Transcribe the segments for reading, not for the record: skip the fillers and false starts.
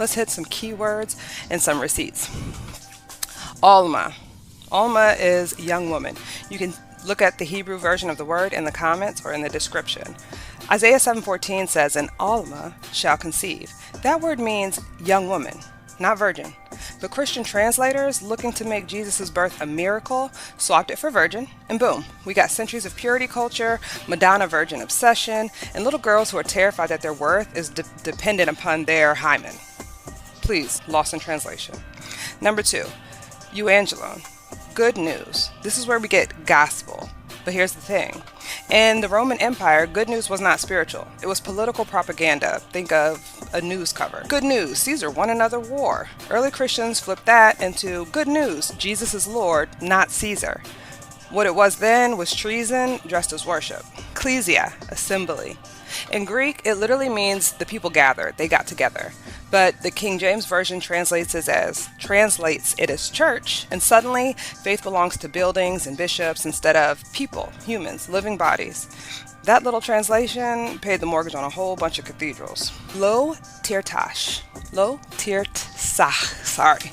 Let's hit some keywords and some receipts. Alma. Alma is young woman. You can look at the Hebrew version of the word in the comments or in the description. Isaiah 7:14 says, "An Alma shall conceive." That word means young woman, not virgin. But Christian translators, looking to make Jesus' birth a miracle, swapped it for virgin, and boom, we got centuries of purity culture, Madonna virgin obsession, and little girls who are terrified that their worth is dependent upon their hymen. Please, lost in translation. Number 2, euangelon, good news. This is where we get gospel. But here's the thing. In the Roman Empire, good news was not spiritual. It was political propaganda. Think of a news cover. Good news, Caesar won another war. Early Christians flipped that into good news, Jesus is Lord, not Caesar. What it was then was treason dressed as worship. Ecclesia, assembly. In Greek, it literally means the people gathered, they got together. But the King James Version translates it as church, and suddenly faith belongs to buildings and bishops instead of people, humans, living bodies. That little translation paid the mortgage on a whole bunch of cathedrals. Lo tirtash. Lo tirtsach. Sorry.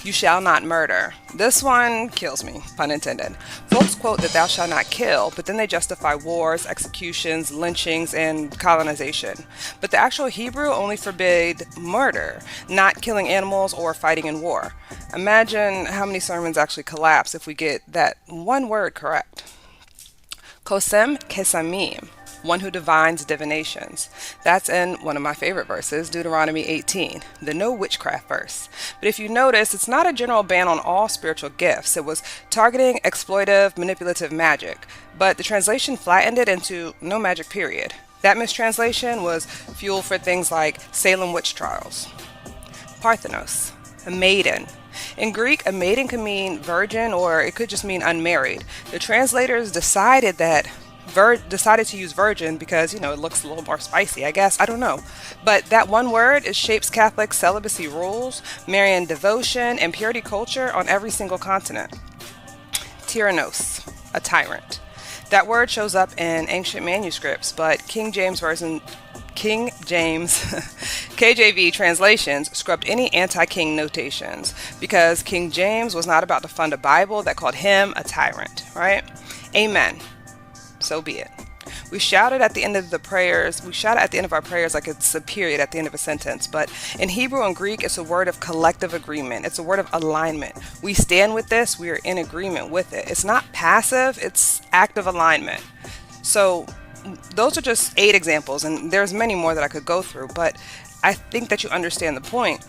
You shall not murder. This one kills me, pun intended. Folks quote that thou shalt not kill, but then they justify wars, executions, lynchings, and colonization. But the actual Hebrew only forbade murder, not killing animals or fighting in war. Imagine how many sermons actually collapse if we get that one word correct. Kosem kesamim, one who divines divinations. That's in one of my favorite verses, Deuteronomy 18, the no witchcraft verse. But if you notice, it's not a general ban on all spiritual gifts. It was targeting exploitive, manipulative magic. But the translation flattened it into no magic period. That mistranslation was fuel for things like Salem witch trials. Parthenos, a maiden. In Greek, a maiden can mean virgin or it could just mean unmarried. The translators decided to use virgin because, it looks a little more spicy, I guess. I don't know. But that one word, it shapes Catholic celibacy rules, Marian devotion, and purity culture on every single continent. Tyrannos, a tyrant. That word shows up in ancient manuscripts, but KJV translations scrubbed any anti-king notations because King James was not about to fund a Bible that called him a tyrant, right? Amen. So be it. We shout it at the end of the prayers. We shout it at the end of our prayers like it's a period at the end of a sentence. But in Hebrew and Greek, it's a word of collective agreement. It's a word of alignment. We stand with this. We are in agreement with it. It's not passive. It's active alignment. So those are just 8 examples, and there's many more that I could go through. But I think that you understand the point.